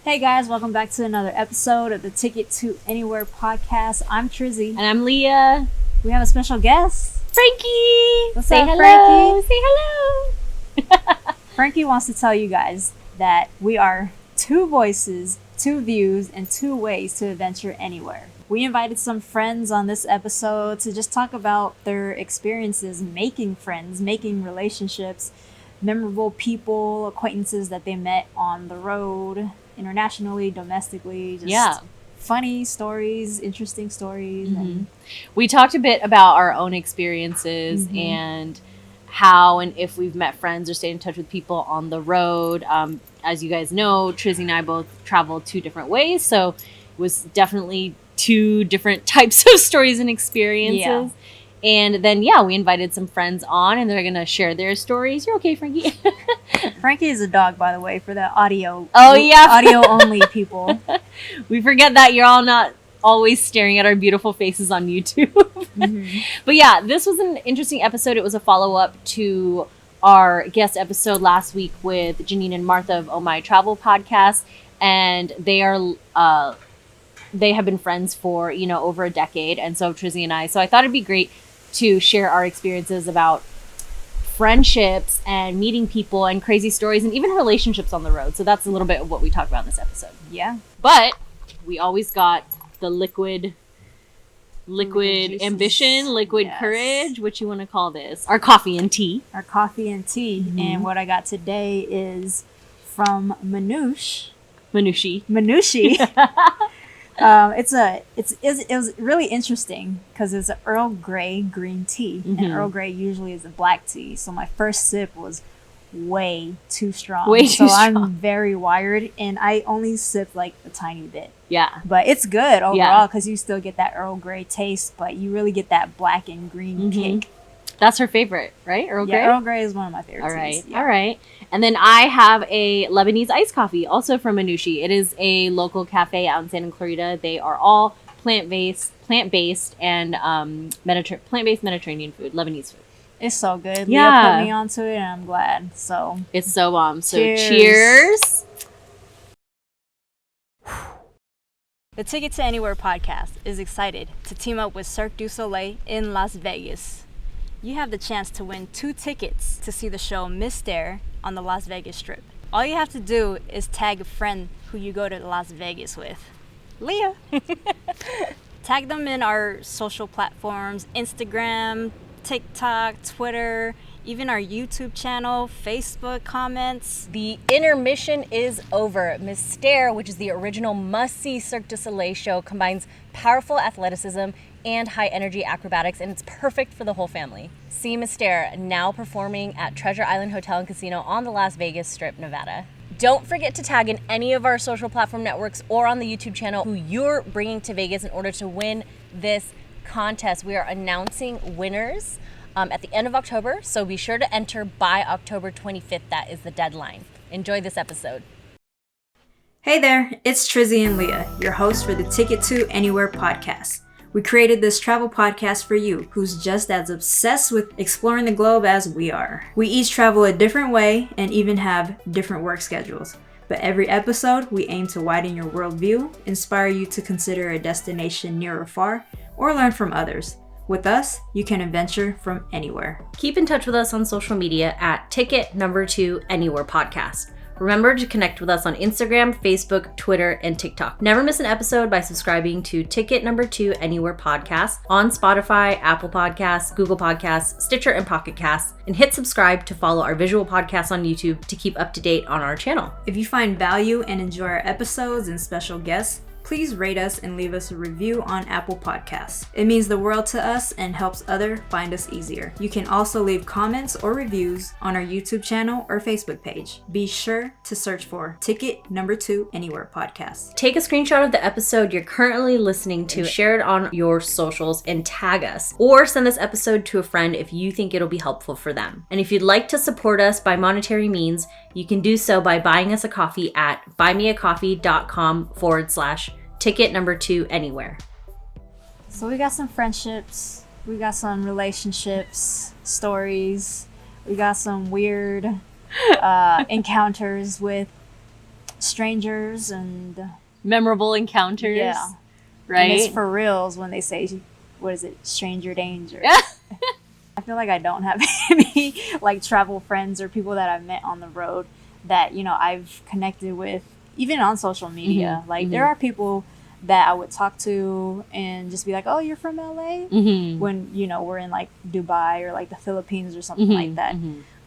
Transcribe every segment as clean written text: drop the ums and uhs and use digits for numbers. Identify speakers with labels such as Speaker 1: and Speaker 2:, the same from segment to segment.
Speaker 1: Hey guys, welcome back to another episode of the Ticket to Anywhere podcast. I'm Trizzy.
Speaker 2: And I'm Leah.
Speaker 1: We have a special guest.
Speaker 2: Frankie!
Speaker 1: What's
Speaker 2: Say
Speaker 1: up,
Speaker 2: hello.
Speaker 1: Frankie?
Speaker 2: Say hello!
Speaker 1: Frankie wants to tell you guys that we are two voices, two views, and two ways to adventure anywhere. We invited some friends on this episode to just talk about their experiences making friends, making relationships, memorable people, acquaintances that they met on the road, internationally, domestically, just funny stories, interesting stories.
Speaker 2: Mm-hmm.
Speaker 1: And
Speaker 2: we talked a bit about our own experiences and how and if we've met friends or stayed in touch with people on the road. As you guys know, Trizzy and I both traveled two different ways, so it was definitely two different types of stories and experiences.
Speaker 1: Yeah.
Speaker 2: And then, we invited some friends on, and they're going to share their stories. You're okay, Frankie?
Speaker 1: Frankie is a dog, by the way, for the audio.
Speaker 2: Oh, yeah.
Speaker 1: Audio only people.
Speaker 2: We forget that you're all not always staring at our beautiful faces on YouTube. But yeah, this was an interesting episode. It was a follow-up to our guest episode last week with Janine and Martha of Oh My Travel podcast. And they have been friends for, over a decade. And so Trizzy and I. So I thought it'd be great to share our experiences about friendships and meeting people and crazy stories and even relationships on the road. So that's a little bit of what we talked about in this episode.
Speaker 1: Yeah.
Speaker 2: But we always got the liquid ambition, liquid courage, what you want to call this. Our coffee and tea.
Speaker 1: Our coffee and tea. And what I got today is from Manushi. It was really interesting because it's an Earl Grey green tea, and Earl Grey usually is a black tea. So my first sip was way too strong. I'm very wired, and I only sipped like a tiny bit.
Speaker 2: Yeah,
Speaker 1: but it's good overall because you still get that Earl Grey taste, but you really get that black and green kick.
Speaker 2: That's her favorite, right? Earl Grey?
Speaker 1: Yeah, Earl Grey is one of my favorite teas.
Speaker 2: All right. And then I have a Lebanese iced coffee, also from Manushi. It is a local cafe out in Santa Clarita. They are all plant-based, and plant-based Mediterranean food, Lebanese food.
Speaker 1: It's so good.
Speaker 2: Yeah.
Speaker 1: Leah put me onto it, and I'm glad. So
Speaker 2: it's so bomb. So cheers.
Speaker 1: The Ticket to Anywhere podcast is excited to team up with Cirque du Soleil in Las Vegas. You have the chance to win 2 tickets to see the show Mystère on the Las Vegas Strip. All you have to do is tag a friend who you go to Las Vegas with. Leah! Tag them in our social platforms, Instagram, TikTok, Twitter, even our YouTube channel, Facebook comments.
Speaker 2: The intermission is over. Mystère, which is the original must-see Cirque du Soleil show, combines powerful athleticism and high-energy acrobatics, and it's perfect for the whole family. See Mystère, now performing at Treasure Island Hotel and Casino on the Las Vegas Strip, Nevada. Don't forget to tag in any of our social platform networks or on the YouTube channel who you're bringing to Vegas in order to win this contest. We are announcing winners at the end of October, so be sure to enter by October 25th. That is the deadline. Enjoy this episode.
Speaker 1: Hey there, it's Trizzy and Leah, your hosts for the Ticket to Anywhere podcast. We created this travel podcast for you, who's just as obsessed with exploring the globe as we are. We each travel a different way and even have different work schedules. But every episode, we aim to widen your worldview, inspire you to consider a destination near or far, or learn from others. With us, you can adventure from anywhere.
Speaker 2: Keep in touch with us on social media at Ticket2 Anywhere Podcast. Remember to connect with us on Instagram, Facebook, Twitter, and TikTok. Never miss an episode by subscribing to Ticket2 Anywhere Podcast on Spotify, Apple Podcasts, Google Podcasts, Stitcher, and Pocket Casts, and hit subscribe to follow our visual podcasts on YouTube to keep up to date on our channel.
Speaker 1: If you find value and enjoy our episodes and special guests, please rate us and leave us a review on Apple Podcasts. It means the world to us and helps others find us easier. You can also leave comments or reviews on our YouTube channel or Facebook page. Be sure to search for Ticket2 Anywhere Podcast.
Speaker 2: Take a screenshot of the episode you're currently listening to, share it on your socials, and tag us. Or send this episode to a friend if you think it'll be helpful for them. And if you'd like to support us by monetary means, you can do so by buying us a coffee at buymeacoffee.com/Ticket2 Anywhere.
Speaker 1: So we got some friendships, we got some relationships, stories, we got some weird encounters with strangers and
Speaker 2: memorable encounters.
Speaker 1: Yeah.
Speaker 2: Right?
Speaker 1: And it's for reals when they say, what is it, stranger danger. I feel like I don't have any like travel friends or people that I've met on the road that, you know, I've connected with even on social media.
Speaker 2: Mm-hmm.
Speaker 1: Like there are people that I would talk to and just be like, oh, you're from LA? When, you know, we're in like Dubai or like the Philippines or something like that.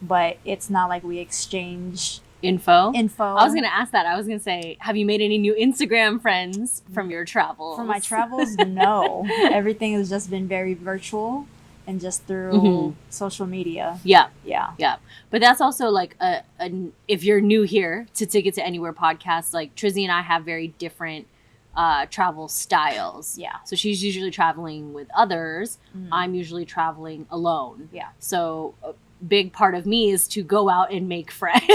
Speaker 1: But it's not like we exchange
Speaker 2: info.
Speaker 1: I
Speaker 2: was going to ask that. I was going to say, have you made any new Instagram friends from your travels?
Speaker 1: From my travels, no. Everything has just been very virtual and just through social media. Yeah.
Speaker 2: But that's also like if you're new here to Ticket to Anywhere podcast, like Trizzy and I have very different travel styles.
Speaker 1: Yeah.
Speaker 2: So she's usually traveling with others. I'm usually traveling alone.
Speaker 1: Yeah.
Speaker 2: So a big part of me is to go out and make friends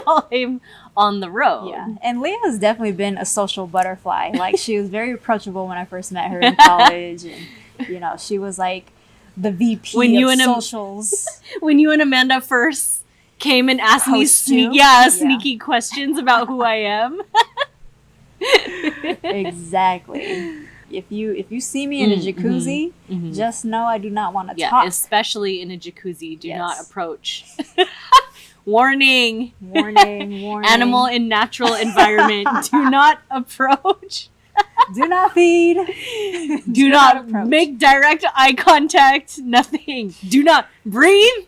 Speaker 2: while I'm on the road.
Speaker 1: Yeah. And Leah has definitely been a social butterfly. Like she was very approachable when I first met her in college. And, you know, she was like the VP of socials.
Speaker 2: When you and Amanda first came and asked me sneaky questions about who I am.
Speaker 1: Exactly. If you see me in a jacuzzi, just know I do not want to talk.
Speaker 2: Especially in a jacuzzi, do not approach. Warning. Animal in natural environment, do not approach.
Speaker 1: Do not feed.
Speaker 2: Do not make direct eye contact. Nothing. Do not breathe.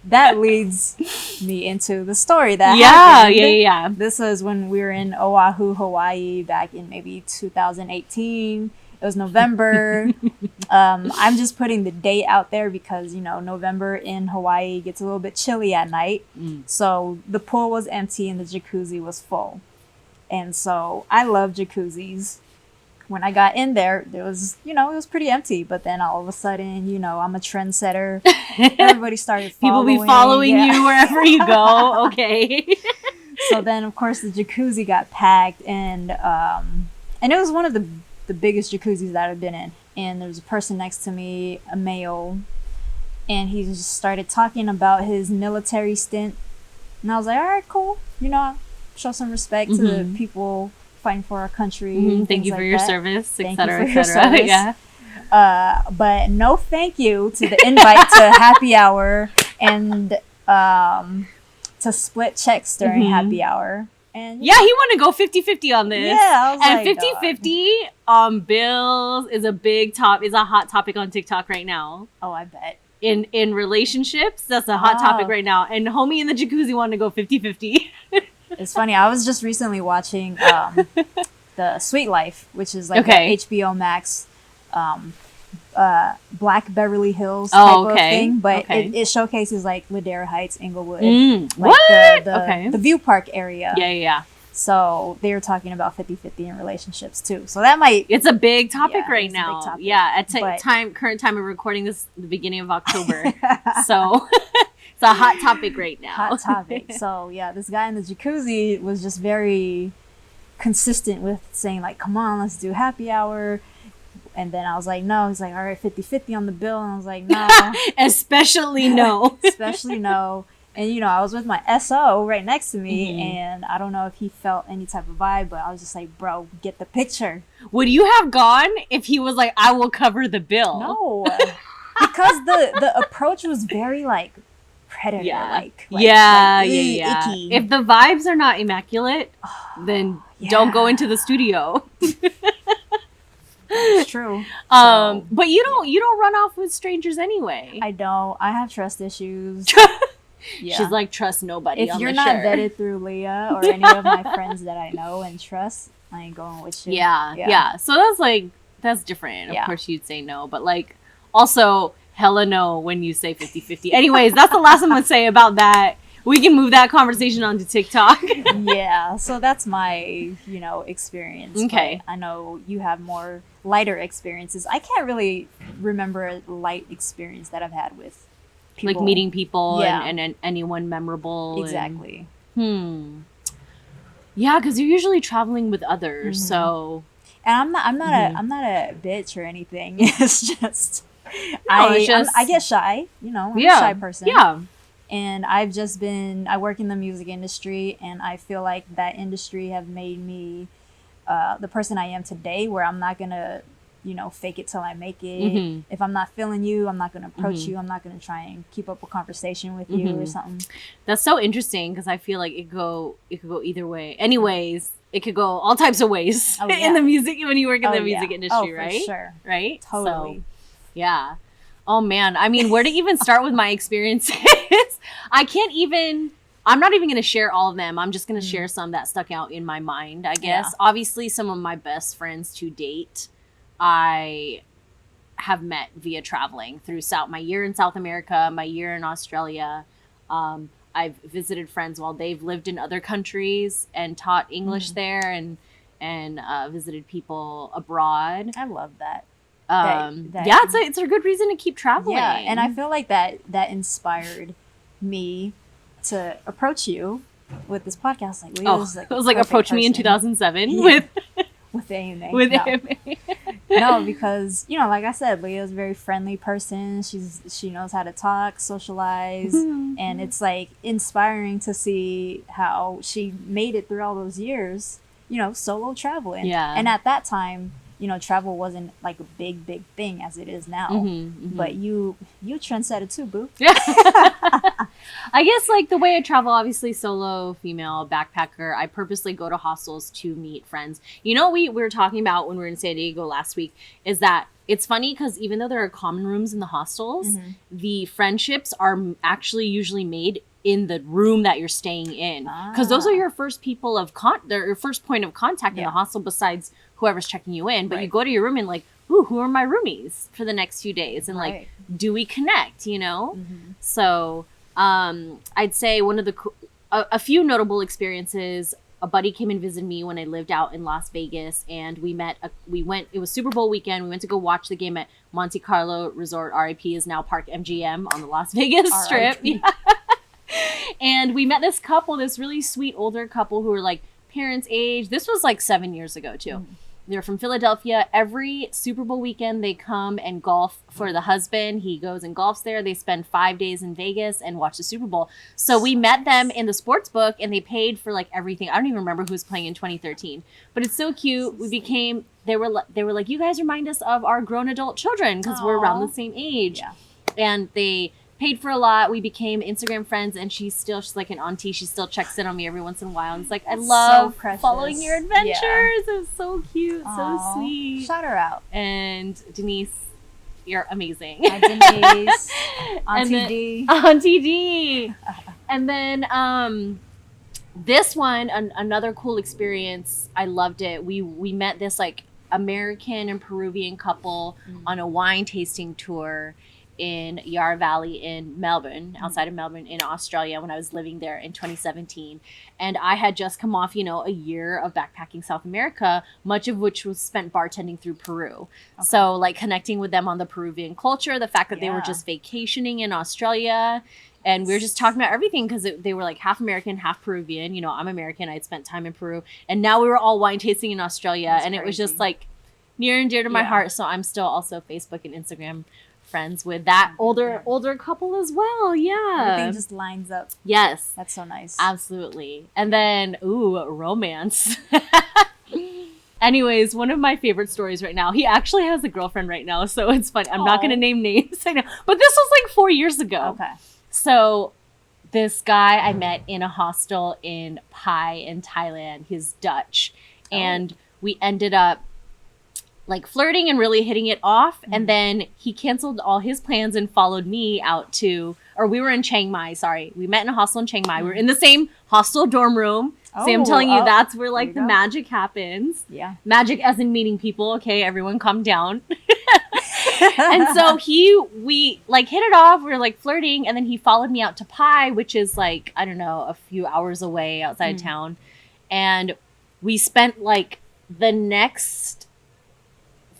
Speaker 1: That leads me into the story that happened.
Speaker 2: Yeah.
Speaker 1: This was when we were in Oahu, Hawaii, back in maybe 2018. It was November. I'm just putting the date out there because, you know, November in Hawaii gets a little bit chilly at night. So the pool was empty and the jacuzzi was full. And so I love jacuzzis. When I got in there, it was, you know, it was pretty empty. But then all of a sudden, you know, I'm a trendsetter. Everybody started following.
Speaker 2: People be following you wherever you go. Okay.
Speaker 1: So then, of course, the jacuzzi got packed. And it was one of the biggest jacuzzis that I've been in. And there was a person next to me, a male. And he just started talking about his military stint. And I was like, all right, cool. You know, show some respect to the people fighting for our country.
Speaker 2: Thank you for your service, etc.,
Speaker 1: etc. Yeah. But no thank you to the invite to happy hour and to split checks during happy hour. And
Speaker 2: yeah, he wanted to go 50-50 on this.
Speaker 1: Yeah, I was
Speaker 2: and
Speaker 1: like,
Speaker 2: 50-50 on bills is a hot topic on TikTok right now.
Speaker 1: Oh, I bet.
Speaker 2: In relationships, that's a hot topic right now. And homie in the jacuzzi wanted to go 50-50.
Speaker 1: It's funny. I was just recently watching the Sweet Life, which is like a HBO Max Black Beverly Hills type of thing, but it showcases like Ladera Heights, Inglewood, like the View Park area.
Speaker 2: Yeah.
Speaker 1: So they were talking about 50-50 in relationships too. So that
Speaker 2: it's a big topic right now.
Speaker 1: Big topic.
Speaker 2: Yeah, at current time of recording this, the beginning of October. So it's a hot topic right now.
Speaker 1: Hot topic. So yeah, this guy in the jacuzzi was just very consistent with saying like, come on, let's do happy hour. And then I was like, no. He's like, all right, 50-50 on the bill. And I was like, no.
Speaker 2: Especially no.
Speaker 1: Especially no. And, you know, I was with my SO right next to me, and I don't know if he felt any type of vibe, but I was just like, bro, get the picture.
Speaker 2: Would you have gone if he was like, I will cover the bill?
Speaker 1: No. Because the approach was very, like, predator-like.
Speaker 2: Yeah.
Speaker 1: Icky.
Speaker 2: If the vibes are not immaculate, then don't go into the studio.
Speaker 1: It's true.
Speaker 2: But you don't run off with strangers anyway.
Speaker 1: I don't. I have trust issues.
Speaker 2: Yeah. She's like, trust nobody.
Speaker 1: If you're not vetted through Leah or any of my friends that I know and trust, I ain't going with you.
Speaker 2: Yeah. So that's different. Of course you'd say no, but like also hella no when you say 50-50. Anyways, that's the last I'm gonna say about that. We can move that conversation onto TikTok.
Speaker 1: Yeah. So that's my, experience.
Speaker 2: Okay.
Speaker 1: But I know you have more lighter experiences. I can't really remember a light experience that I've had with people.
Speaker 2: Like meeting people and anyone memorable.
Speaker 1: Exactly.
Speaker 2: Yeah, because you're usually traveling with others, so.
Speaker 1: And I'm not a bitch or anything. It's just I get shy. I'm a shy person.
Speaker 2: Yeah.
Speaker 1: And I work in the music industry, and I feel like that industry have made me the person I am today, where I'm not gonna, fake it till I make it. If I'm not feeling you, I'm not gonna approach you. I'm not gonna try and keep up a conversation with you or something.
Speaker 2: That's so interesting, because I feel like it could go either way. Anyways, it could go all types of ways in the music, when you work in the music industry, right?
Speaker 1: For sure.
Speaker 2: Right?
Speaker 1: Totally.
Speaker 2: So, yeah. Oh man. I mean, where to even start with my experiences? I'm not even going to share all of them. I'm just going to share some that stuck out in my mind, I guess.
Speaker 1: Yeah.
Speaker 2: Obviously, some of my best friends to date, I have met via traveling through my year in South America, my year in Australia. I've visited friends while they've lived in other countries and taught English there, and visited people abroad.
Speaker 1: I love that.
Speaker 2: It's a good reason to keep traveling.
Speaker 1: Yeah, and I feel like that inspired me to approach you with this podcast. Like,
Speaker 2: it was like approach me in 2007
Speaker 1: with AMA.
Speaker 2: With AMA.
Speaker 1: No, because like I said, Leah's a very friendly person. She knows how to talk, socialize, and it's like inspiring to see how she made it through all those years. Solo traveling.
Speaker 2: Yeah.
Speaker 1: And at that time, travel wasn't like a big thing as it is now. But you trendsetter too, boo.
Speaker 2: Yeah. I guess like the way I travel, obviously solo, female, backpacker, I purposely go to hostels to meet friends. We were talking about when we were in San Diego last week, is that it's funny because even though there are common rooms in the hostels, the friendships are actually usually made in the room that you're staying in, because those are your first people your first point of contact in the hostel, besides whoever's checking you in. But you go to your room and like, ooh, who are my roomies for the next few days, and like, do we connect? So I'd say one of a few notable experiences. A buddy came and visited me when I lived out in Las Vegas, and it was Super Bowl weekend. We went to go watch the game at Monte Carlo Resort. RIP is now Park MGM on the Las Vegas Strip. Yeah. And we met this couple, this really sweet older couple who were like parents' age. This was like 7 years ago too. They're from Philadelphia. Every Super Bowl weekend, they come and golf for the husband. He goes and golfs there. They spend 5 days in Vegas and watch the Super Bowl. So we met them in the sports book, and they paid for like everything. I don't even remember who was playing in 2013, but it's so cute. They were like, you guys remind us of our grown adult children, because we're around the same age. Yeah. And they paid for a lot. We became Instagram friends, and she's like an auntie. She still checks in on me every once in a while. And it's like, I love following your adventures. Yeah. It was so cute, so sweet.
Speaker 1: Shout her out.
Speaker 2: And Denise, you're amazing.
Speaker 1: Hi, Denise. Auntie D.
Speaker 2: Auntie D. And then this one, another cool experience. I loved it. We met this like American and Peruvian couple on a wine tasting tour in Yarra Valley in Melbourne, outside of Melbourne in Australia, when I was living there in 2017. And I had just come off, a year of backpacking South America, much of which was spent bartending through Peru. Okay. So like connecting with them on the Peruvian culture, the fact that they were just vacationing in Australia. And we were just talking about everything, because they were like half American, half Peruvian. I'm American. I'd spent time in Peru. And now we were all wine tasting in Australia. That's crazy. It was just like near and dear to my heart. So I'm still also Facebook and Instagram friends with that older couple as well. Yeah,
Speaker 1: everything just lines up.
Speaker 2: Yes,
Speaker 1: that's so nice.
Speaker 2: Absolutely. And then romance. Anyways, one of my favorite stories right now, he actually has a girlfriend right now, so it's fun. I'm not gonna name names, I know, but this was like 4 years ago.
Speaker 1: Okay.
Speaker 2: So this guy I met in a hostel in Pai in Thailand. He's Dutch, and we ended up like flirting and really hitting it off. And then he canceled all his plans and followed me out we were in Chiang Mai, sorry. We met in a hostel in Chiang Mai. We were in the same hostel dorm room. See, I'm telling you, that's where like the magic happens.
Speaker 1: Yeah.
Speaker 2: Magic as in meeting people. Okay, everyone calm down. And so we like hit it off. We were like flirting, and then he followed me out to Pai, which is like, I don't know, a few hours away outside of town. And we spent like the next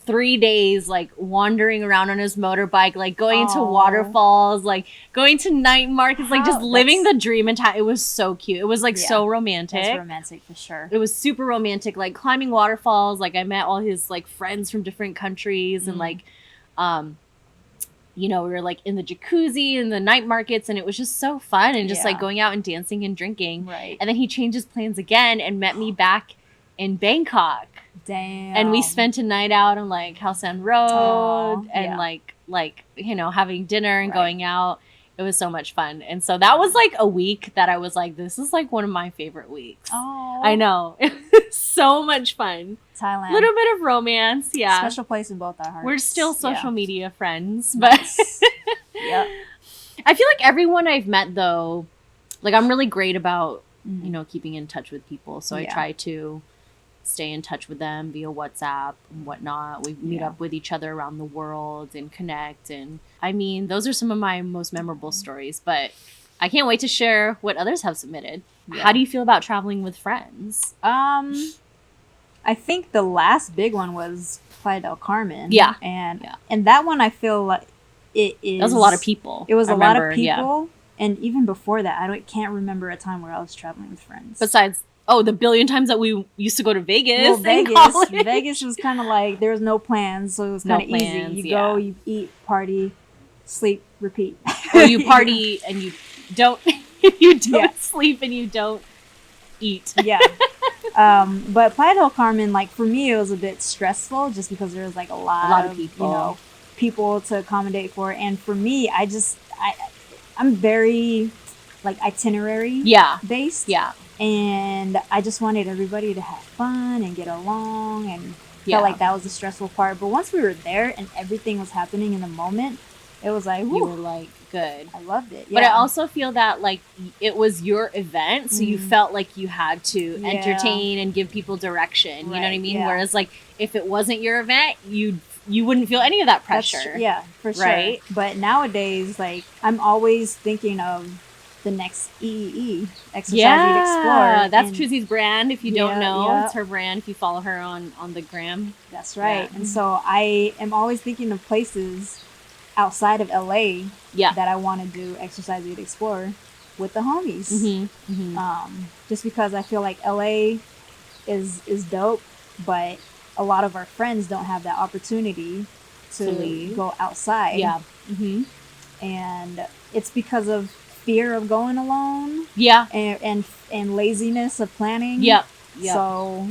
Speaker 2: 3 days like wandering around on his motorbike, like going to waterfalls, like going to night markets, like just living the dream. And it was so cute. It was like so romantic.
Speaker 1: That's romantic for sure.
Speaker 2: It was super romantic, like climbing waterfalls. Like I met all his like friends from different countries, and like you know, we were like in the jacuzzi and the night markets, and it was just so fun, and just like going out and dancing and drinking.
Speaker 1: Right.
Speaker 2: And then he changed his plans again and met me back in Bangkok.
Speaker 1: Damn.
Speaker 2: And we spent a night out on like Khao San Road and like you know, having dinner and going out. It was so much fun. And so that was like a week that I was like, this is like one of my favorite weeks.
Speaker 1: Oh,
Speaker 2: I know. It was so much fun.
Speaker 1: Thailand.
Speaker 2: A little bit of romance. Yeah.
Speaker 1: Special place in both our hearts.
Speaker 2: We're still social media friends, but
Speaker 1: Yep.
Speaker 2: I feel like everyone I've met though, like I'm really great about, you know, keeping in touch with people. So I try to stay in touch with them via WhatsApp and whatnot. We meet up with each other around the world and connect. And I mean, those are some of my most memorable stories, but I can't wait to share what others have submitted. Yeah. How do you feel about traveling with friends?
Speaker 1: I think the last big one was Playa del Carmen.
Speaker 2: Yeah.
Speaker 1: And that one I feel like it is.
Speaker 2: That was a lot of people.
Speaker 1: It was a lot of people. Yeah. And even before that, can't remember a time where I was traveling with friends.
Speaker 2: Besides, the billion times that we used to go to Vegas.
Speaker 1: Well, Vegas was kind of like, there was no plans, so it was kind of easy. You go, you eat, party, sleep, repeat.
Speaker 2: Or you party and you don't sleep and you don't eat.
Speaker 1: Yeah. But Playa del Carmen, like for me, it was a bit stressful just because there was like a lot of people, you know, people to accommodate for. And for me, I'm very like itinerary based.
Speaker 2: Yeah.
Speaker 1: And I just wanted everybody to have fun and get along, and felt like that was the stressful part. But once we were there and everything was happening in the moment, it was like, whew,
Speaker 2: you were like, good.
Speaker 1: I loved it. Yeah.
Speaker 2: But I also feel that like it was your event, so you felt like you had to entertain and give people direction. You know what I mean? Yeah. Whereas like if it wasn't your event, you wouldn't feel any of that pressure.
Speaker 1: For sure.
Speaker 2: Right?
Speaker 1: But nowadays, like I'm always thinking of the next EEE, Exercise Eat Explore.
Speaker 2: That's Trizzy's brand. If you don't know, it's her brand. If you follow her on the gram,
Speaker 1: that's right. And so I am always thinking of places outside of LA that I want to do Exercise Eat Explore with the homies. Just because I feel like LA is dope, but a lot of our friends don't have that opportunity to go outside. And it's because of fear of going alone. And laziness of planning. So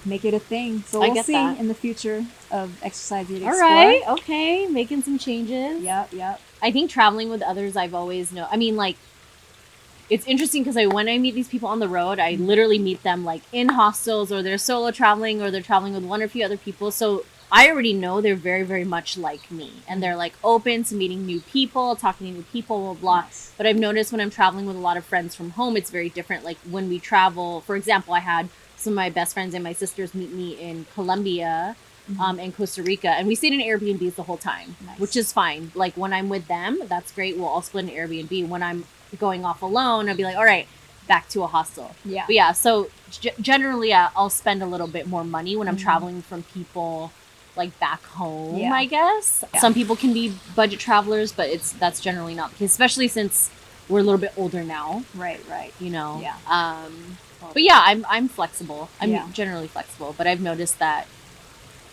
Speaker 1: make it a thing. So we'll see in the future of Exercise Eat Explore.
Speaker 2: All right. Okay. Making some changes.
Speaker 1: Yep.
Speaker 2: I think traveling with others, I've always known. I mean, like, it's interesting because when I meet these people on the road, I literally meet them like in hostels, or they're solo traveling, or they're traveling with one or a few other people. So I already know they're very, very much like me, and they're like open to meeting new people, talking to new people, blah, blah.
Speaker 1: Nice.
Speaker 2: But I've noticed when I'm traveling with a lot of friends from home, it's very different. Like when we travel, for example, I had some of my best friends and my sisters meet me in Colombia and Costa Rica, and we stayed in Airbnbs the whole time, which is fine. Like when I'm with them, that's great. We'll all split an Airbnb. When I'm going off alone, I'll be like, all right, back to a hostel. But yeah, so generally I'll spend a little bit more money when I'm traveling from people like back home, I guess. Some people can be budget travelers, but that's generally not the case, especially since we're a little bit older now.
Speaker 1: Right.
Speaker 2: You know? But yeah, I'm flexible. I'm generally flexible, but I've noticed that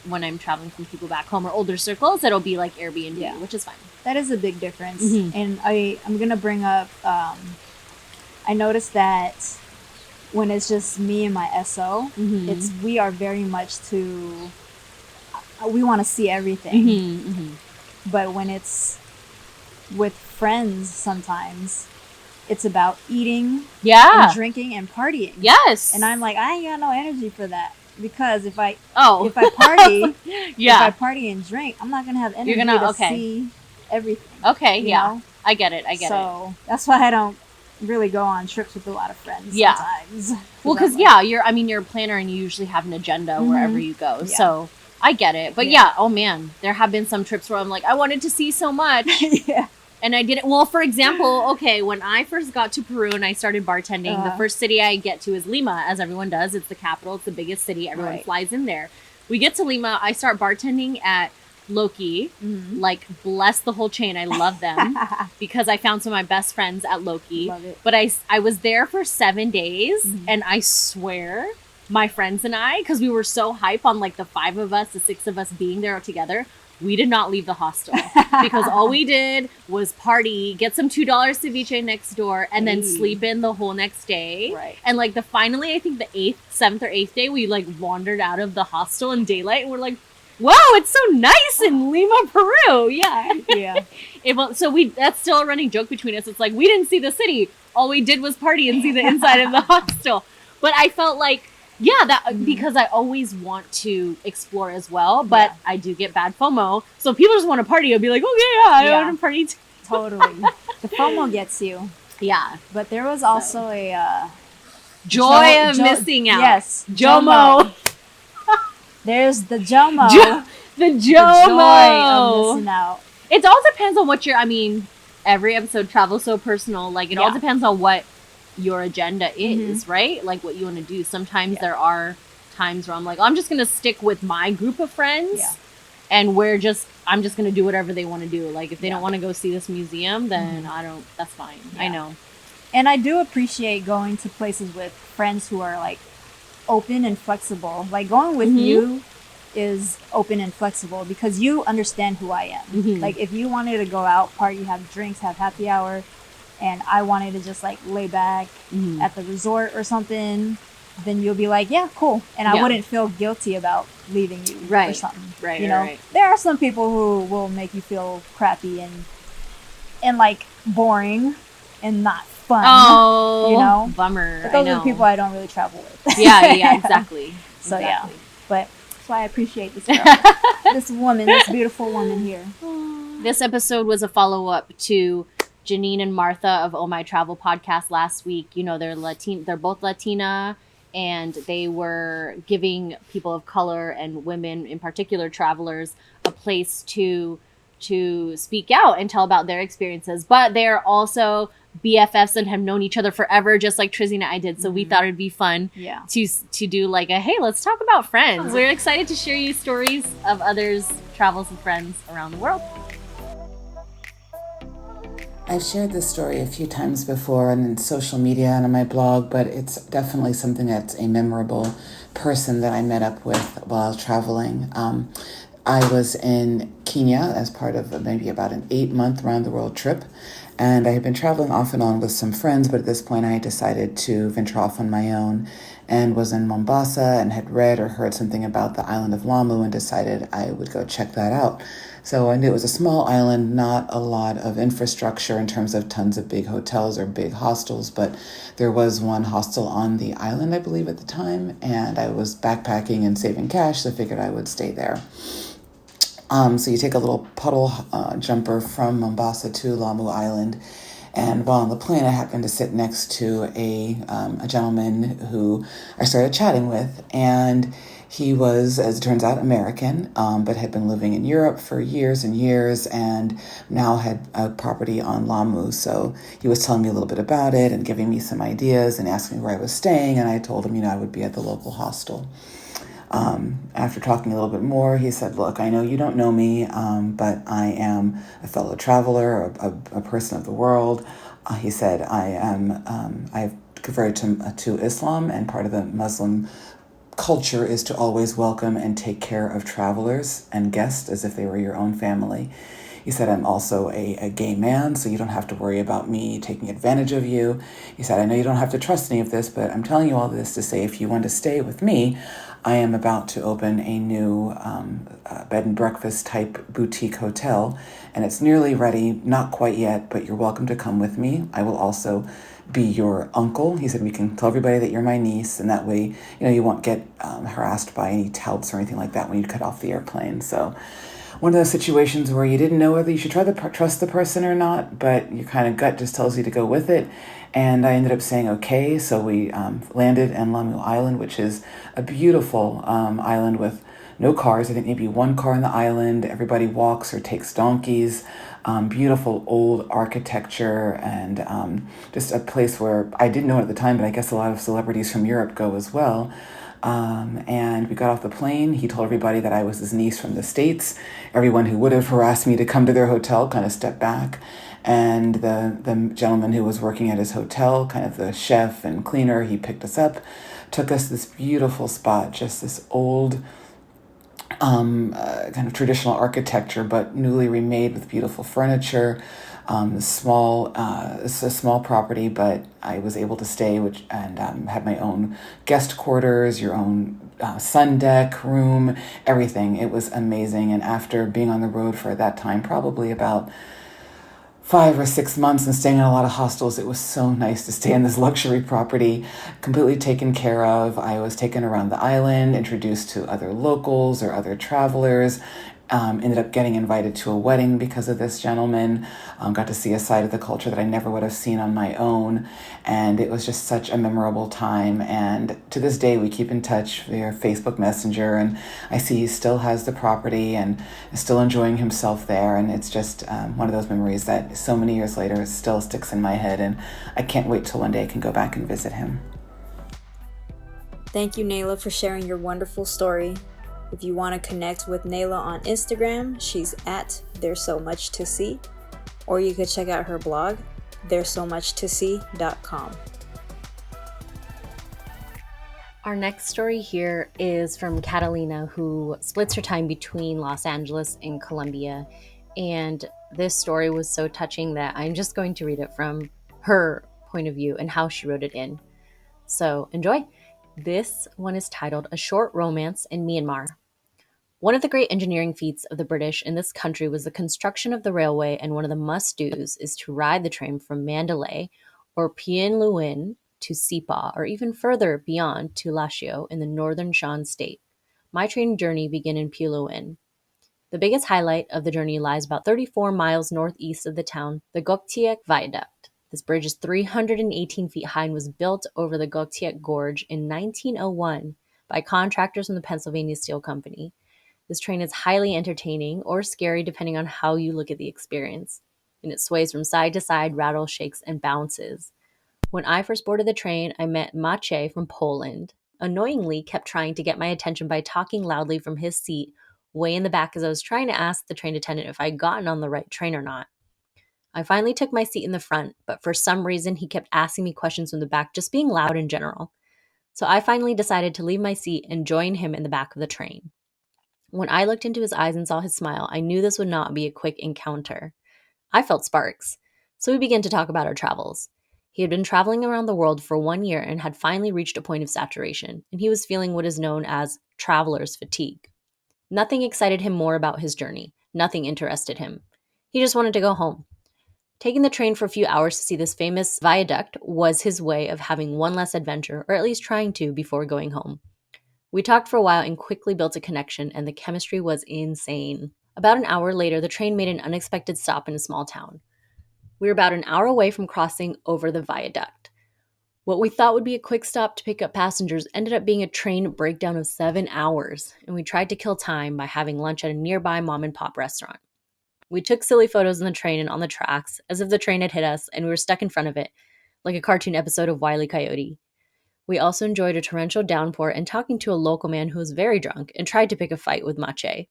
Speaker 2: when I'm traveling from people back home or older circles, it'll be like Airbnb, which is fine.
Speaker 1: That is a big difference. And I'm going to bring up, I noticed that when it's just me and my SO, we are very much we want to see everything. But when it's with friends, sometimes it's about eating and drinking and partying.
Speaker 2: Yes.
Speaker 1: And I'm like, I ain't got no energy for that. Because if I party, if I party and drink, I'm not gonna have energy to see everything. You know?
Speaker 2: I get it.
Speaker 1: So that's why I don't really go on trips with a lot of friends sometimes.
Speaker 2: Well, because you're a planner and you usually have an agenda wherever you go. So I get it. But oh man, there have been some trips where I'm like, I wanted to see so much. And I didn't. Well, for example, when I first got to Peru and I started bartending, the first city I get to is Lima, as everyone does. It's the capital. It's the biggest city. Everyone flies in there. We get to Lima. I start bartending at Loki. Like, bless the whole chain. I love them because I found some of my best friends at Loki.
Speaker 1: Love it.
Speaker 2: But I was there for 7 days, and I swear, my friends and I, because we were so hype on like the 5 of us, the 6 of us being there together, we did not leave the hostel because all we did was party, get some $2 ceviche next door, and then sleep in the whole next day.
Speaker 1: Right.
Speaker 2: And like finally, I think the 7th or 8th day, we like wandered out of the hostel in daylight, and we're like, wow, it's so nice in Lima, Peru. Yeah. So that's still a running joke between us. It's like, we didn't see the city. All we did was party and see the inside of the hostel. But I felt like, because I always want to explore as well, but I do get bad FOMO. So if people just want to party, I'll be like, okay, I want to party too.
Speaker 1: Totally. The FOMO gets you.
Speaker 2: Yeah.
Speaker 1: But there was also a
Speaker 2: joy of missing out.
Speaker 1: Yes.
Speaker 2: JOMO.
Speaker 1: There's the JOMO.
Speaker 2: The JOMO.
Speaker 1: The joy of missing out.
Speaker 2: It all depends on what every episode travels so personal. Like, it all depends on what your agenda is, right? Like, what you want to do. Sometimes there are times where I'm like, I'm just going to stick with my group of friends. Yeah. And I'm just going to do whatever they want to do. Like, if they don't want to go see this museum, then that's fine. Yeah. I know.
Speaker 1: And I do appreciate going to places with friends who are, like, open and flexible. Like, going with you is open and flexible because you understand who I am. Like, if you wanted to go out, party, have drinks, have happy hour, and I wanted to just, like, lay back at the resort or something, then you'll be like, yeah, cool. And I wouldn't feel guilty about leaving you or something.
Speaker 2: Right,
Speaker 1: you know?
Speaker 2: Right.
Speaker 1: There are some people who will make you feel crappy and like, boring and not fun.
Speaker 2: Oh,
Speaker 1: you know?
Speaker 2: Bummer.
Speaker 1: But those are the people I don't really travel with.
Speaker 2: Yeah, exactly.
Speaker 1: So, yeah. But that's why I appreciate this girl. This woman, this beautiful woman here.
Speaker 2: This episode was a follow-up to Janine and Martha of Oh My Travel podcast last week. You know, they're both Latina, and they were giving people of color and women, in particular travelers, a place to speak out and tell about their experiences. But they're also BFFs and have known each other forever, just like Trizzy and I did. So we thought it'd be fun to do like a, hey, let's talk about friends. We're excited to share you stories of others' travels with friends around the world.
Speaker 3: I've shared this story a few times before on social media and on my blog, but it's definitely something that's a memorable person that I met up with while traveling. I was in Kenya as part of maybe about an 8-month round-the-world trip, and I had been traveling off and on with some friends, but at this point I had decided to venture off on my own and was in Mombasa and had read or heard something about the island of Lamu and decided I would go check that out. So I knew it was a small island, not a lot of infrastructure in terms of tons of big hotels or big hostels, but there was one hostel on the island, I believe, at the time, and I was backpacking and saving cash, so I figured I would stay there. So you take a little puddle jumper from Mombasa to Lamu Island, and while on the plane, I happened to sit next to a gentleman who I started chatting with, and he was, as it turns out, American, but had been living in Europe for years and years and now had a property on Lamu. So he was telling me a little bit about it and giving me some ideas and asking me where I was staying. And I told him, I would be at the local hostel. After talking a little bit more, he said, look, I know you don't know me, but I am a fellow traveler, a person of the world. He said, I've converted to Islam, and part of the Muslim culture is to always welcome and take care of travelers and guests as if they were your own family. He said, I'm also a gay man, so you don't have to worry about me taking advantage of you. He said, I know you don't have to trust any of this, but I'm telling you all this to say if you want to stay with me, I am about to open a new bed and breakfast type boutique hotel, and it's nearly ready, not quite yet, but you're welcome to come with me. I will also be your uncle. He said, we can tell everybody that you're my niece, and that way, you won't get harassed by any touts or anything like that when you cut off the airplane. So one of those situations where you didn't know whether you should try to trust the person or not, but your kind of gut just tells you to go with it. And I ended up saying okay, so we landed in Lamu Island, which is a beautiful island with no cars. I think maybe one car on the island. Everybody walks or takes donkeys. Beautiful old architecture, and just a place where I didn't know it at the time, but I guess a lot of celebrities from Europe go as well. And we got off the plane. He told everybody that I was his niece from the States. Everyone who would have harassed me to come to their hotel kind of stepped back. And the gentleman who was working at his hotel, kind of the chef and cleaner, he picked us up, took us to this beautiful spot, just this old kind of traditional architecture, but newly remade with beautiful furniture. It's a small property, but I was able to stay, and had my own guest quarters, your own sun deck, room, everything. It was amazing. And after being on the road for that time, probably about 5 or 6 months and staying in a lot of hostels, it was so nice to stay in this luxury property, completely taken care of. I was taken around the island, introduced to other locals or other travelers. Ended up getting invited to a wedding because of this gentleman. Got to see a side of the culture that I never would have seen on my own. And it was just such a memorable time. And to this day, we keep in touch via Facebook Messenger. And I see he still has the property and is still enjoying himself there. And it's just one of those memories that so many years later still sticks in my head. And I can't wait till one day I can go back and visit him.
Speaker 1: Thank you, NAILAH, for sharing your wonderful story. If you want to connect with NAILAH on Instagram, she's at There's So Much To See, or you could check out her blog, there'ssomuchtosee.com.
Speaker 2: Our next story here is from Catalina, who splits her time between Los Angeles and Colombia. And this story was so touching that I'm just going to read it from her point of view and how she wrote it in. So enjoy. This one is titled A Short Romance in Myanmar. One of the great engineering feats of the British in this country was the construction of the railway, and one of the must-dos is to ride the train from Mandalay or Pien Luin to Sipa, or even further beyond to Lashio in the northern Shan state. My train journey began in Pien Luin. The biggest highlight of the journey lies about 34 miles northeast of the town, the Goktiek Viaduct. This bridge is 318 feet high and was built over the Goktiek Gorge in 1901 by contractors from the Pennsylvania Steel Company. This train is highly entertaining or scary depending on how you look at the experience, and it sways from side to side, rattles, shakes, and bounces. When I first boarded the train, I met Maciej from Poland. Annoyingly, kept trying to get my attention by talking loudly from his seat way in the back as I was trying to ask the train attendant if I'd gotten on the right train or not. I finally took my seat in the front, but for some reason he kept asking me questions from the back, just being loud in general. So I finally decided to leave my seat and join him in the back of the train. When I looked into his eyes and saw his smile, I knew this would not be a quick encounter. I felt sparks, so we began to talk about our travels. He had been traveling around the world for 1 year and had finally reached a point of saturation, and he was feeling what is known as traveler's fatigue. Nothing excited him more about his journey. Nothing interested him. He just wanted to go home. Taking the train for a few hours to see this famous viaduct was his way of having one less adventure, or at least trying to, before going home. We talked for a while and quickly built a connection, and the chemistry was insane. About an hour later, the train made an unexpected stop in a small town. We were about an hour away from crossing over the viaduct. What we thought would be a quick stop to pick up passengers ended up being a train breakdown of 7 hours, and we tried to kill time by having lunch at a nearby mom-and-pop restaurant. We took silly photos on the train and on the tracks, as if the train had hit us and we were stuck in front of it, like a cartoon episode of Wile E. Coyote. We also enjoyed a torrential downpour and talking to a local man who was very drunk and tried to pick a fight with Maciej.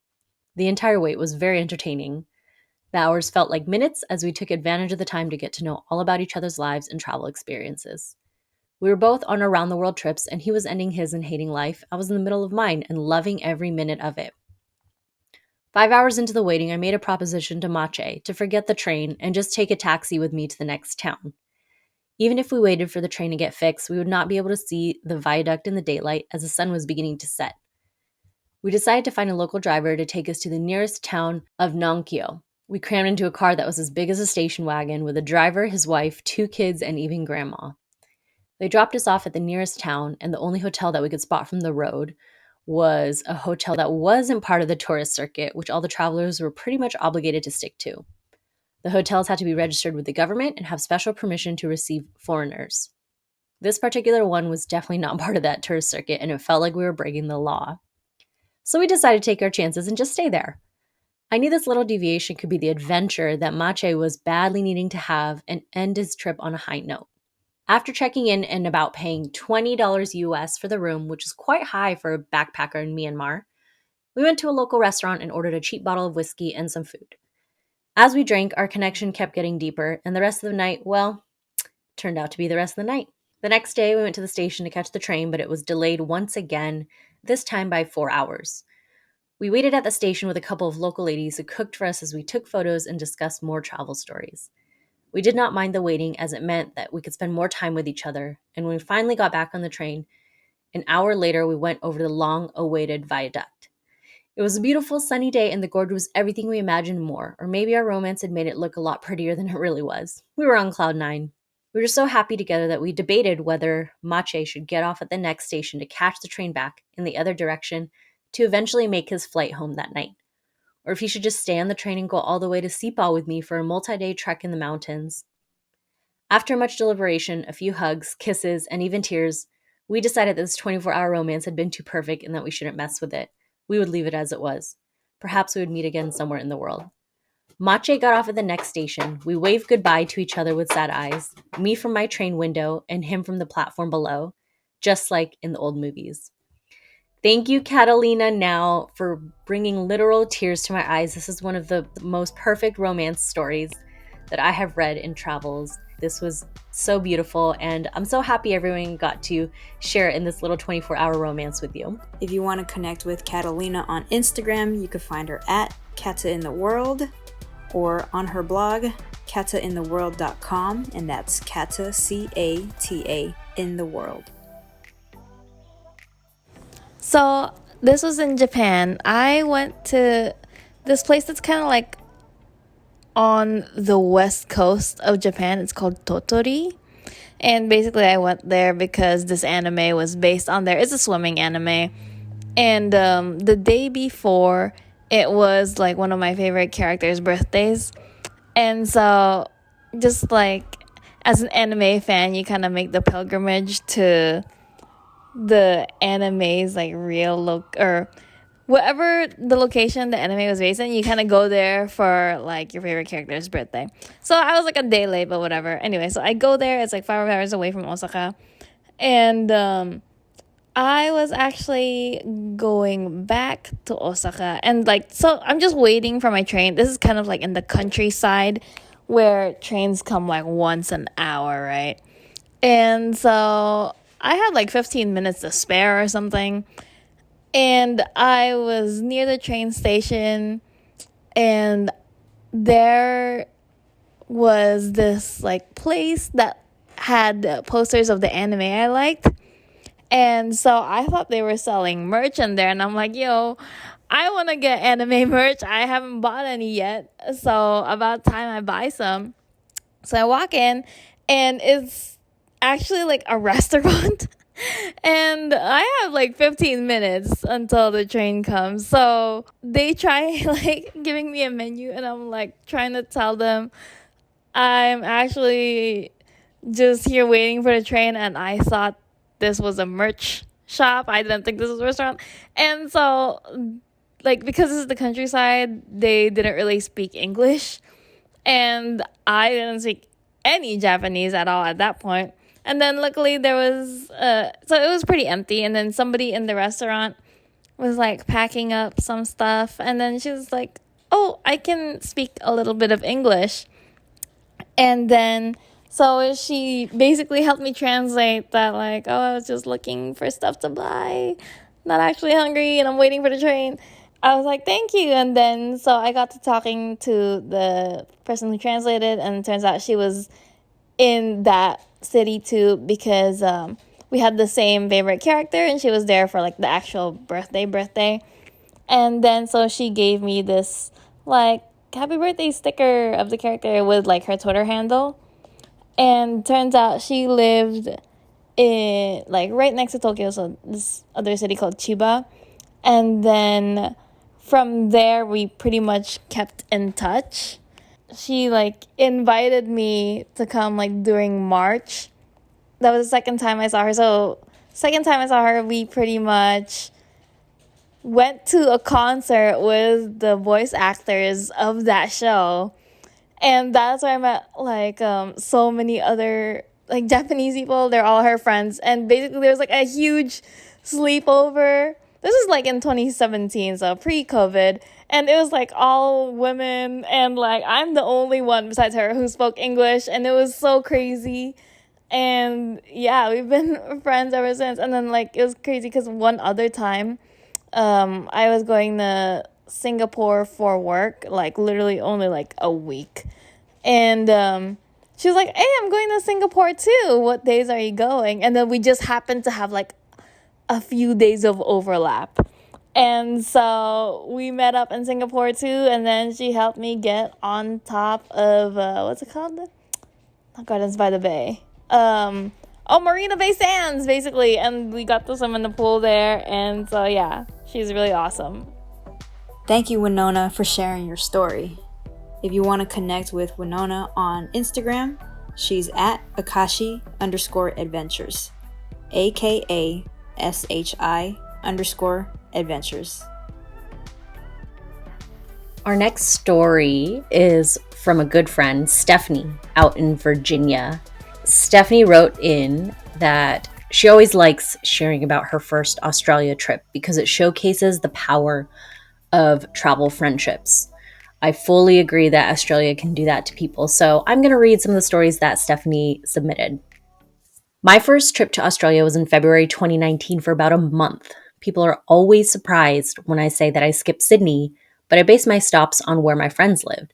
Speaker 2: The entire wait was very entertaining. The hours felt like minutes as we took advantage of the time to get to know all about each other's lives and travel experiences. We were both on around-the-world trips, and he was ending his and hating life. I was in the middle of mine and loving every minute of it. 5 hours into the waiting, I made a proposition to Maciej to forget the train and just take a taxi with me to the next town. Even if we waited for the train to get fixed, we would not be able to see the viaduct in the daylight as the sun was beginning to set. We decided to find a local driver to take us to the nearest town of Nongkyo. We crammed into a car that was as big as a station wagon with a driver, his wife, 2 kids, and even grandma. They dropped us off at the nearest town, and the only hotel that we could spot from the road was a hotel that wasn't part of the tourist circuit, which all the travelers were pretty much obligated to stick to. The hotels had to be registered with the government and have special permission to receive foreigners. This particular one was definitely not part of that tourist circuit, and it felt like we were breaking the law. So we decided to take our chances and just stay there. I knew this little deviation could be the adventure that Maciej was badly needing to have and end his trip on a high note. After checking in and about paying $20 US for the room, which is quite high for a backpacker in Myanmar, we went to a local restaurant and ordered a cheap bottle of whiskey and some food. As we drank, our connection kept getting deeper, and the rest of the night, well, turned out to be the rest of the night. The next day, we went to the station to catch the train, but it was delayed once again, this time by 4 hours. We waited at the station with a couple of local ladies who cooked for us as we took photos and discussed more travel stories. We did not mind the waiting as it meant that we could spend more time with each other, and when we finally got back on the train, an hour later we went over the long-awaited viaduct. It was a beautiful sunny day and the gorge was everything we imagined and more, or maybe our romance had made it look a lot prettier than it really was. We were on cloud nine. We were so happy together that we debated whether Mache should get off at the next station to catch the train back in the other direction to eventually make his flight home that night, or if he should just stay on the train and go all the way to Sepal with me for a multi-day trek in the mountains. After much deliberation, a few hugs, kisses, and even tears, we decided that this 24-hour romance had been too perfect and that we shouldn't mess with it. We would leave it as it was. Perhaps we would meet again somewhere in the world. Mache got off at the next station. We waved goodbye to each other with sad eyes, me from my train window and him from the platform below, just like in the old movies. Thank you, Catalina, now, for bringing literal tears to my eyes. This is one of the most perfect romance stories that I have read in travels. This was so beautiful, and I'm so happy everyone got to share in this little 24-hour romance with you.
Speaker 1: If you want to connect with Catalina on Instagram, you can find her at Cata in the World, or on her blog, cataintheworld.com, and that's Cata, C-A-T-A, in the world.
Speaker 4: So this was in Japan. I went to this place that's kind of like on the west coast of Japan. It's called Totori. And basically I went there because this anime was based on there. It's a swimming anime. And the day before, it was like one of my favorite characters' birthdays. And so just like as an anime fan, you kind of make the pilgrimage to the anime's like real look, or whatever the location the anime was based in, you kind of go there for like your favorite character's birthday. So I was like a day late, but whatever. Anyway, so I go there. It's like 5 hours away from Osaka, and I was actually going back to Osaka, and like, so I'm just waiting for my train. This is kind of like in the countryside where trains come like once an hour, right? And so I had like 15 minutes to spare or something. And I was near the train station, and there was this like place that had posters of the anime I liked. And so I thought they were selling merch in there, and I'm like, yo, I want to get anime merch. I haven't bought any yet. So about time I buy some. So I walk in, and it's actually like a restaurant. And I have like 15 minutes until the train comes. So they try like giving me a menu, and I'm like trying to tell them I'm actually just here waiting for the train, and I thought this was a merch shop. I didn't think this was a restaurant. And so like, because this is the countryside, they didn't really speak English, and I didn't speak any Japanese at all at that point. And then luckily there was, so it was pretty empty. And then somebody in the restaurant was like packing up some stuff. And then she was like, oh, I can speak a little bit of English. And then, so she basically helped me translate that, like, oh, I was just looking for stuff to buy, not actually hungry, and I'm waiting for the train. I was like, thank you. And then, so I got to talking to the person who translated, and it turns out she was in that city too, because we had the same favorite character, and she was there for like the actual birthday. And then so she gave me this like happy birthday sticker of the character with like her Twitter handle. And turns out she lived in like right next to Tokyo, so this other city called Chiba. And then from there we pretty much kept in touch. She like invited me to come like during March. That was the second time I saw her. So second time I saw her, we pretty much went to a concert with the voice actors of that show. And that's where I met like so many other like Japanese people. They're all her friends. And basically there was like a huge sleepover. This is like in 2017, so pre-COVID. And it was like all women, and like I'm the only one besides her who spoke English, and it was so crazy. And yeah, we've been friends ever since. And then like it was crazy because one other time I was going to Singapore for work, like literally only like a week. And she was like, hey, I'm going to Singapore too. What days are you going? And then we just happened to have like a few days of overlap. And so we met up in Singapore too. And then she helped me get on top of, what's it called? Not Gardens by the Bay. Marina Bay Sands, basically. And we got to swim in the pool there. And so, yeah, she's really awesome.
Speaker 1: Thank you, Wynnona, for sharing your story. If you want to connect with Wynnona on Instagram, she's at Akashi_adventures. AKASHI_adventures.
Speaker 2: Our next story is from a good friend, Stephanie, out in Virginia. Stephanie wrote in that she always likes sharing about her first Australia trip because it showcases the power of travel friendships. I fully agree that Australia can do that to people, so I'm going to read some of the stories that Stephanie submitted. My first trip to Australia was in February 2019 for about a month. People are always surprised when I say that I skipped Sydney, but I based my stops on where my friends lived.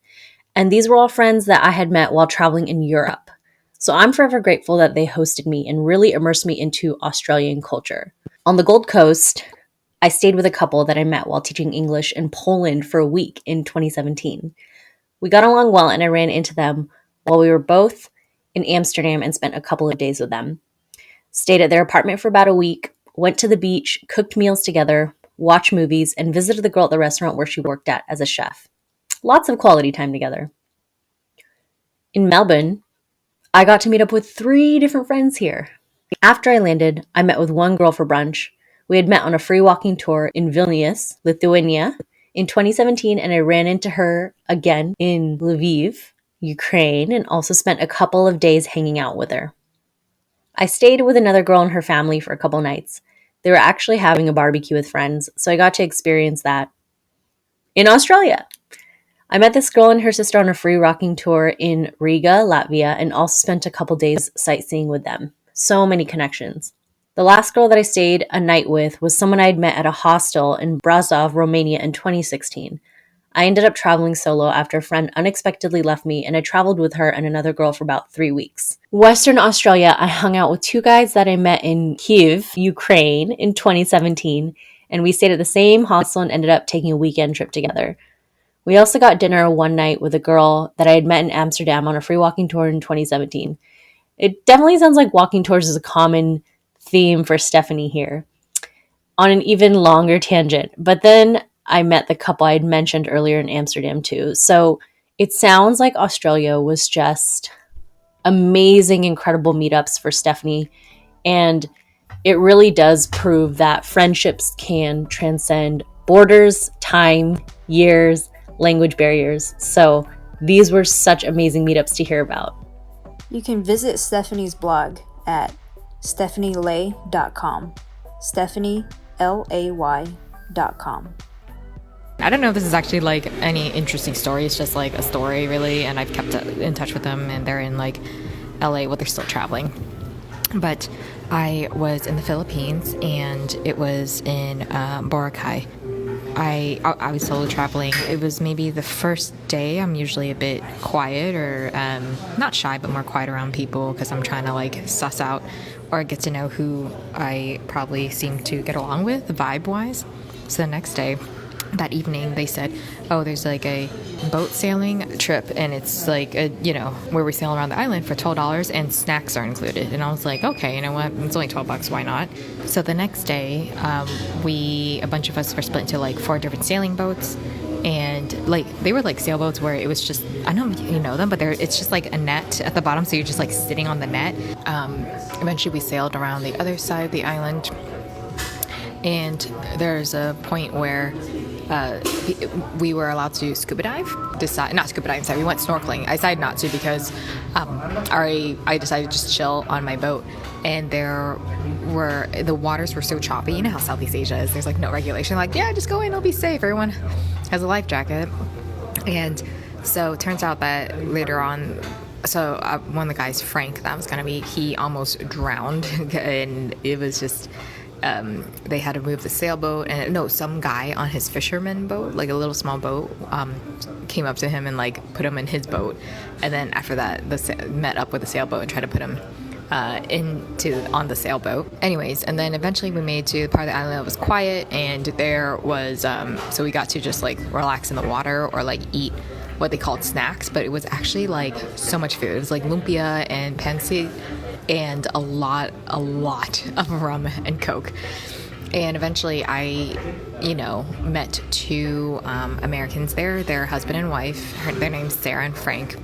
Speaker 2: And these were all friends that I had met while traveling in Europe. So I'm forever grateful that they hosted me and really immersed me into Australian culture. On the Gold Coast, I stayed with a couple that I met while teaching English in Poland for a week in 2017. We got along well and I ran into them while we were both in Amsterdam and spent a couple of days with them. Stayed at their apartment for about a week, went to the beach, cooked meals together, watched movies, and visited the girl at the restaurant where she worked at as a chef. Lots of quality time together. In Melbourne, I got to meet up with 3 different friends here. After I landed, I met with one girl for brunch. We had met on a free walking tour in Vilnius, Lithuania, in 2017, and I ran into her again in Lviv, Ukraine, and also spent a couple of days hanging out with her. I stayed with another girl and her family for a couple nights. They were actually having a barbecue with friends, so I got to experience that in Australia. I met this girl and her sister on a free rocking tour in Riga, Latvia, and also spent a couple days sightseeing with them. So many connections. The last girl that I stayed a night with was someone I'd met at a hostel in Brasov, Romania in 2016. I ended up traveling solo after a friend unexpectedly left me, and I traveled with her and another girl for about 3 weeks. Western Australia, I hung out with 2 guys that I met in Kyiv, Ukraine in 2017, and we stayed at the same hostel and ended up taking a weekend trip together. We also got dinner one night with a girl that I had met in Amsterdam on a free walking tour in 2017. It definitely sounds like walking tours is a common theme for Stephanie here. On an even longer tangent, but then I met the couple I had mentioned earlier in Amsterdam too. So it sounds like Australia was just amazing, incredible meetups for Stephanie. And it really does prove that friendships can transcend borders, time, years, language barriers. So these were such amazing meetups to hear about.
Speaker 1: You can visit Stephanie's blog at stephanielay.com. StephanieLay.com.
Speaker 5: I don't know if this is actually like any interesting story. It's just like a story, really, and I've kept in touch with them, and they're in like LA, well, they're still traveling. But I was in the Philippines, and it was in Boracay. I was solo traveling. It was maybe the first day. I'm usually a bit quiet, or not shy, but more quiet around people because I'm trying to like suss out or get to know who I probably seem to get along with vibe-wise. So the next day, that evening, they said, oh, there's like a boat sailing trip, and it's like where we sail around the island for $12 and snacks are included. And I was like, okay, you know what, it's only $12, why not? So the next day, a bunch of us were split into like 4 different sailing boats, and like they were like sailboats where it was just, I don't know if you know them, but it's just like a net at the bottom, so you're just like sitting on the net. Eventually we sailed around the other side of the island, and there's a point where we were allowed to scuba dive. We went snorkeling. I decided not to because I decided to just chill on my boat, and the waters were so choppy. You know how Southeast Asia is. There's like no regulation. Like, yeah, just go in, it'll be safe. Everyone has a life jacket. And so it turns out that later on, one of the guys, Frank, that was gonna be, he almost drowned, and it was just they had to move the sailboat, and no, some guy on his fisherman boat, like a little small boat, came up to him and like put him in his boat, and then after that met up with the sailboat and tried to put him on the sailboat. Anyways, and then eventually we made to the part of the island that was quiet, and there was so we got to just like relax in the water or like eat what they called snacks, but it was actually like so much food. It was like lumpia and pancit and a lot of rum and Coke. And eventually I, met two Americans there. They're husband and wife. Their name's Sarah and Frank.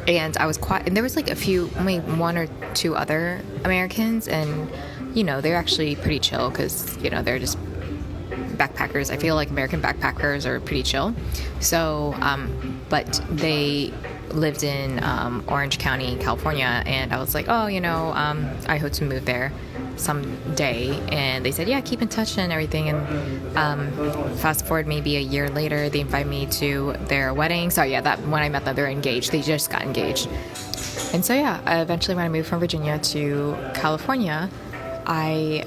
Speaker 5: And I was and there was like only one or two other Americans, and they're actually pretty chill because they're just backpackers. I feel like American backpackers are pretty chill. So, but they lived in Orange County, California, and I was like, I hope to move there someday. And they said, yeah, keep in touch and everything. And fast forward maybe a year later, they invited me to their wedding. So yeah, that when I met them, they're engaged. They just got engaged. And so yeah, eventually when I moved from Virginia to California, I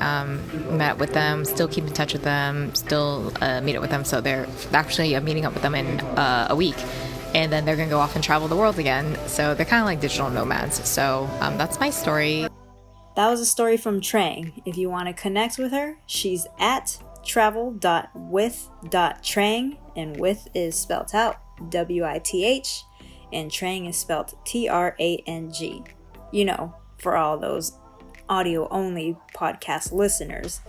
Speaker 5: met with them, still keep in touch with them, still meet up with them. So they're actually meeting up with them in a week. And then they're going to go off and travel the world again. So they're kind of like digital nomads. So that's my story.
Speaker 1: That was a story from Trang. If you want to connect with her, she's at travel.with.trang, and with is spelled out WITH, and Trang is spelled TRANG. For all those audio-only podcast listeners.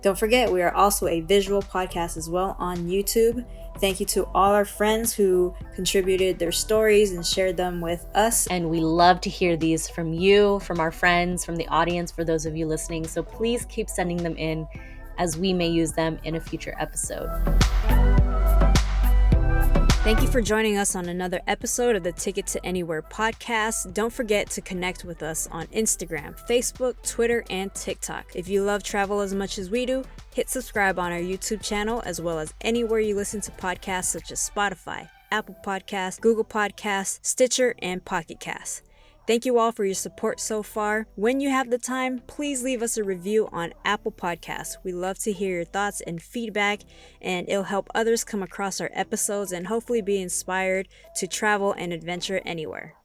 Speaker 1: Don't forget, we are also a visual podcast as well on YouTube. Thank you to all our friends who contributed their stories and shared them with us.
Speaker 2: And we love to hear these from you, from our friends, from the audience, for those of you listening. So please keep sending them in, as we may use them in a future episode.
Speaker 1: Thank you for joining us on another episode of the Ticket to Anywhere podcast. Don't forget to connect with us on Instagram, Facebook, Twitter, and TikTok. If you love travel as much as we do, hit subscribe on our YouTube channel, as well as anywhere you listen to podcasts such as Spotify, Apple Podcasts, Google Podcasts, Stitcher, and Pocket Casts. Thank you all for your support so far. When you have the time, please leave us a review on Apple Podcasts. We love to hear your thoughts and feedback, and it'll help others come across our episodes and hopefully be inspired to travel and adventure anywhere.